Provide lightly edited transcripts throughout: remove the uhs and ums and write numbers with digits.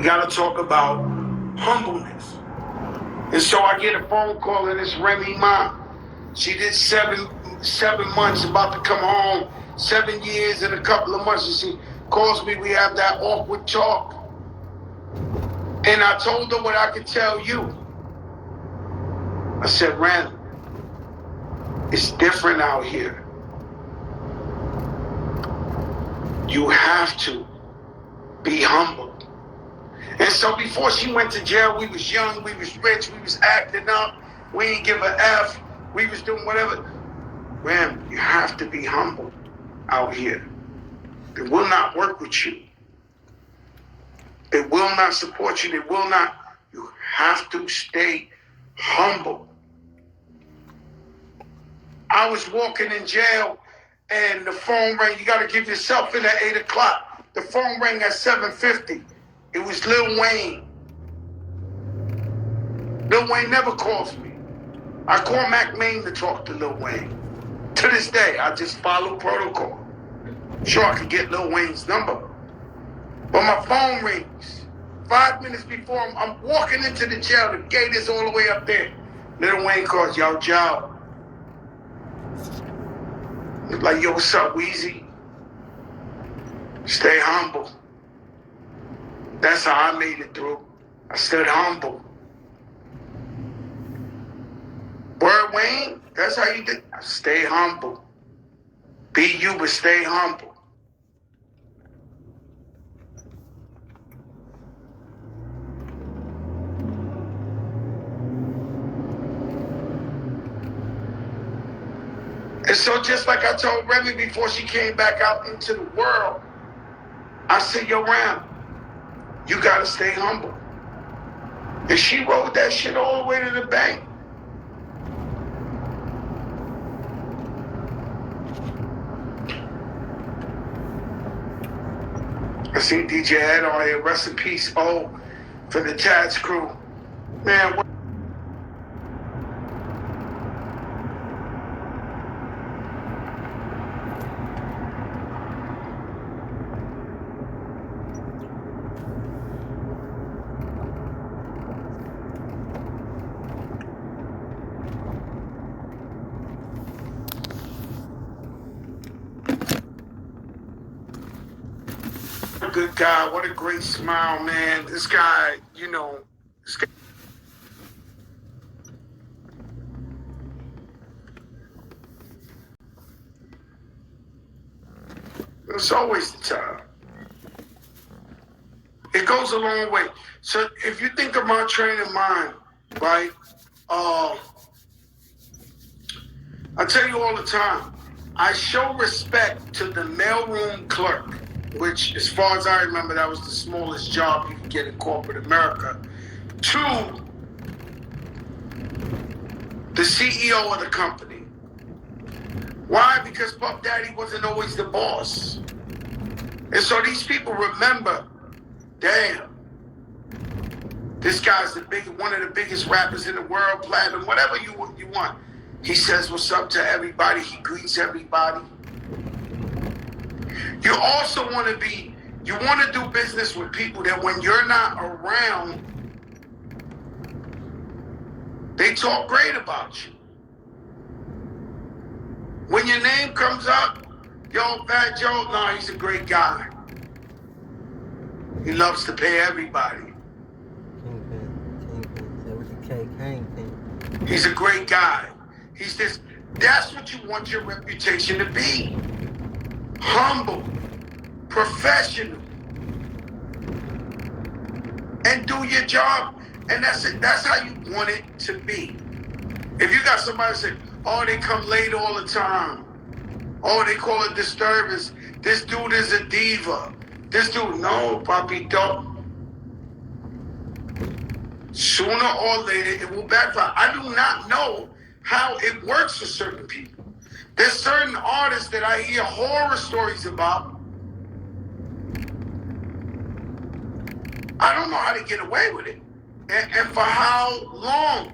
got to talk about humbleness. And so I get a phone call, and it's Remy Ma. She did 7 months, about to come home, 7 years and a couple of months. And she calls me, we have that awkward talk. And I told her what I could tell you. I said, Rem, it's different out here. You have to be humble. And so before she went to jail, we was young, we was rich, we was acting up, we ain't give a F, we was doing whatever. Rem, you have to be humble out here. They will not work with you. They will not support you. They will not. You have to stay humble. I was walking in jail and the phone rang. You got to give yourself in at 8 o'clock. The phone rang at 7:50. It was Lil Wayne. Lil Wayne never calls me. I call Mac Main to talk to Lil Wayne. To this day, I just follow protocol. Sure, I could get Lil Wayne's number. But my phone rings. 5 minutes before I'm walking into the jail, the gate is all the way up there. Lil Wayne calls, yo, Joe. It's like, yo, what's up, Weezy? Stay humble. That's how I made it through. I stood humble. Word, Wayne, that's how you did. Stay humble. Be you, but stay humble. And so just like I told Remy before she came back out into the world, I said, yo, Ram, you got to stay humble. And she rode that shit all the way to the bank. I seen DJ Ed on here, rest in peace, for the Tats crew. Man, good guy, what a great smile, man. This guy, this guy. It's always the time. It goes a long way. So if you think of my training mind, right? I tell you all the time, I show respect to the mailroom clerk, which, as far as I remember, that was the smallest job you could get in corporate America, to the CEO of the company. Why? Because Puff Daddy wasn't always the boss. And so these people remember, damn, this guy's one of the biggest rappers in the world, platinum, whatever you want. He says what's up to everybody. He greets everybody. You also want to do business with people that when you're not around, they talk great about you. When your name comes up, yo, Fat Joe, no, he's a great guy. He loves to pay everybody. He's a great guy. That's what you want your reputation to be. Humble, professional, and do your job. And that's it. That's how you want it to be. If you got somebody say, oh, they come late all the time. Oh, they call it disturbance. This dude is a diva. This dude, no, papi, don't. Sooner or later, it will backfire. I do not know how it works for certain people. There's certain artists that I hear horror stories about. I don't know how to get away with it. And for how long?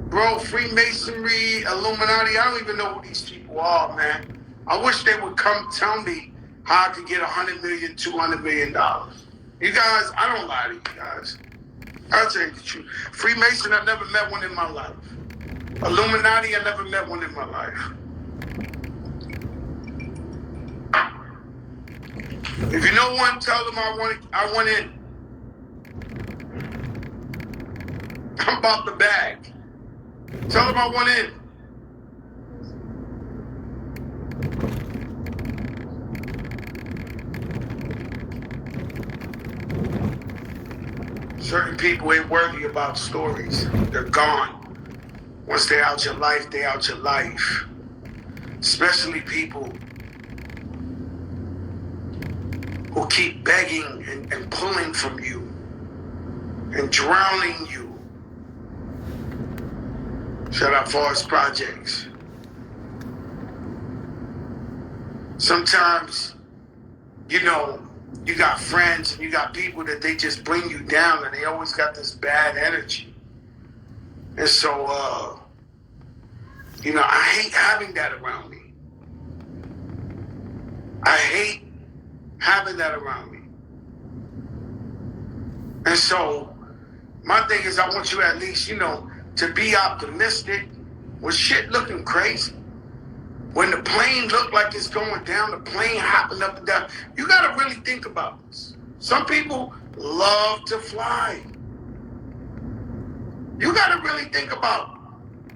Bro, Freemasonry, Illuminati, I don't even know who these people are, man. I wish they would come tell me how I could get $100 million, $200 million. You guys, I don't lie to you guys. I'll tell you the truth. Freemason, I never met one in my life. Illuminati, I never met one in my life. If you know one, tell them I want in. I'm about the bag. Tell them I want in. Certain people ain't worthy about stories. They're gone. Once they're out your life, they're out your life. Especially people who keep begging and pulling from you and drowning you. Shout out Forest Projects. Sometimes, you know, you got friends and you got people that they just bring you down and they always got this bad energy. And so, you know, I hate having that around me. I hate having that around me. And so, my thing is I want you at least, you know, to be optimistic with shit looking crazy. When the plane looked like it's going down, the plane hopping up and down. You got to really think about this. Some people love to fly. You got to really think about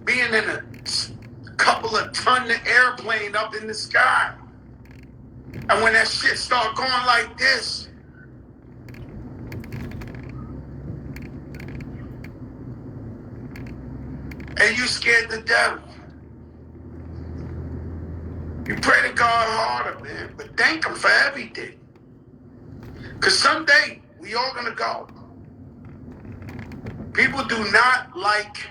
being in a couple of ton airplane up in the sky. And when that shit start going like this, and you scared to death, you pray to God harder, man, but thank him for everything. Because someday, we all gonna go. People do not like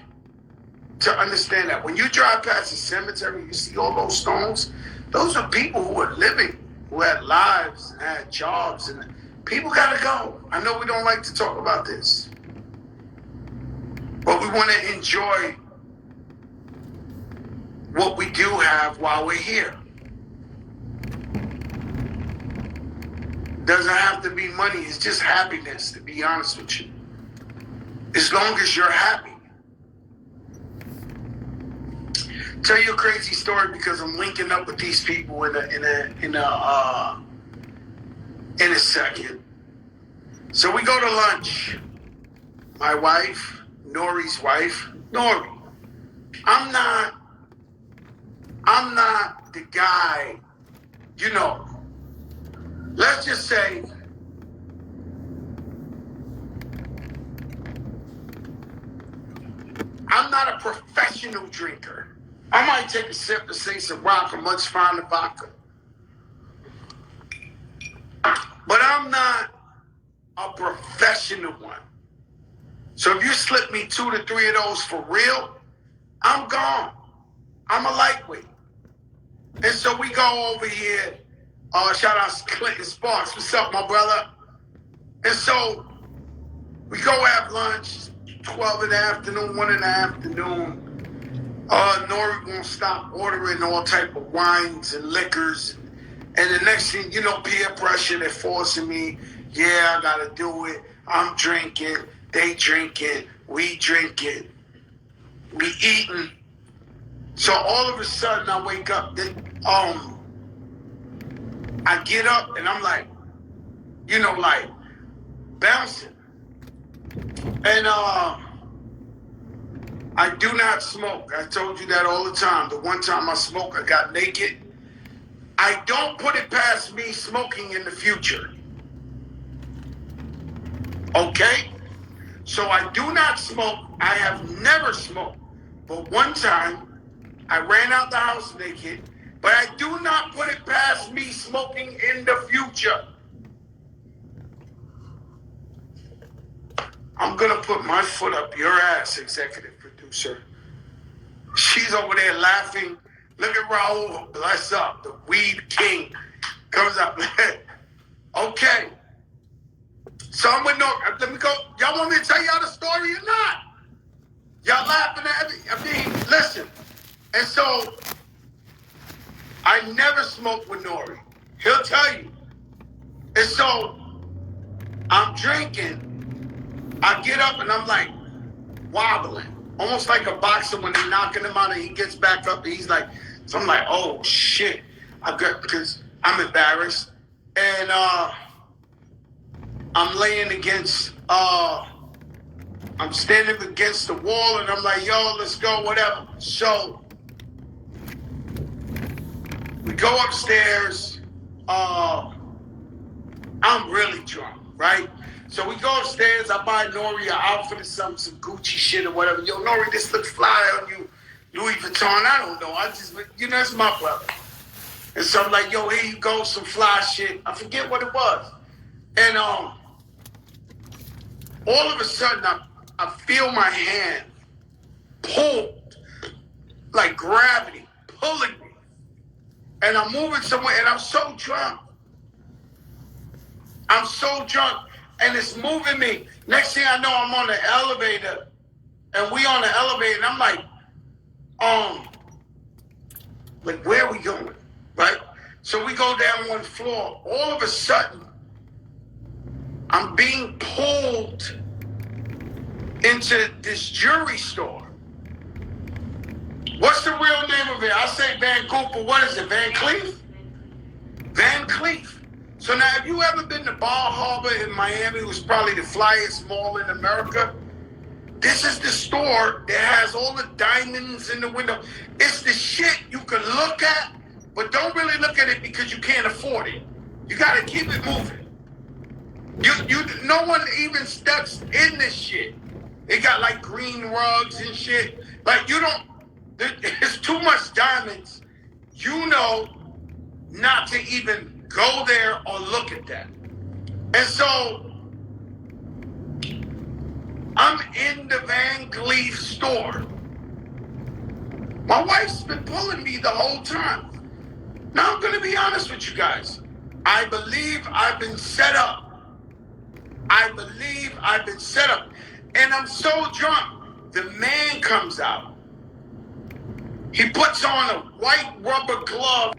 to understand that. When you drive past the cemetery, you see all those stones, those are people who are living, who had lives, and had jobs, and people gotta go. I know we don't like to talk about this, but we wanna enjoy what we do have while we're here. Doesn't have to be money, it's just happiness, to be honest with you. As long as you're happy. Tell you a crazy story because I'm linking up with these people in a second. So we go to lunch. My wife, Nori's wife, Nori. I'm not the guy, you know. Let's just say I'm not a professional drinker. I might take a sip and say some rock or much finer vodka. But I'm not a professional one. So if you slip me 2 to 3 of those for real, I'm gone. I'm a lightweight. And so we go over here. Shout out to Clinton Sparks. What's up, my brother? And so we go have lunch, 12 in the afternoon, 1 in the afternoon. Nori won't stop ordering all type of wines and liquors. And the next thing, you know, peer pressure, they're forcing me. Yeah, I gotta do it. I'm drinking. They drinking. We drinking. We eating. So all of a sudden I wake up. I get up and I'm like, you know, like bouncing. And I do not smoke. I told you that all the time. The one time I smoked, I got naked. I don't put it past me smoking in the future. Okay? So I do not smoke. I have never smoked. But one time, I ran out the house naked, but I do not put it past me smoking in the future. I'm going to put my foot up your ass, executive producer. She's over there laughing. Look at Raul, bless up, the weed king. Comes up. Okay. So I'm with no, let me go. Y'all want me to tell y'all the story or not? Y'all laughing at me? I mean, listen. And so, I never smoked with Nori. He'll tell you. And so I'm drinking. I get up and I'm like wobbling, almost like a boxer when they're knocking him out and he gets back up and he's like, so I'm like, oh shit. Because I'm embarrassed. And I'm laying against, I'm standing against the wall and I'm like, yo, let's go, whatever. So we go upstairs. I'm really drunk, right? So we go upstairs. I buy Nori an outfit or some Gucci shit or whatever. Yo, Nori, this looks fly on you. Louis Vuitton, I don't know. I just, it's my brother. And so I'm like, yo, here you go, some fly shit. I forget what it was. And all of a sudden, I feel my hand pulled, like gravity, pulling me. And I'm moving somewhere, and I'm so drunk. And it's moving me. Next thing I know, I'm on the elevator, and we on the elevator, and I'm like, where are we going, right? So we go down one floor. All of a sudden, I'm being pulled into this jewelry store. What's the real name of it? I say Van Cooper. What is it, Van Cleef? Van Cleef. So now, have you ever been to Bar Harbor in Miami, which is probably the flyest mall in America? This is the store that has all the diamonds in the window. It's the shit you can look at, but don't really look at it because you can't afford it. You got to keep it moving. No one even steps in this shit. They got like green rugs and shit. Like there's too much diamonds. Not to even go there or look at that. And so I'm in the Van Cleef store. My wife's been pulling me the whole time. Now I'm gonna be honest with you guys. I believe I've been set up. And I'm so drunk. The man comes out. He puts on a white rubber glove.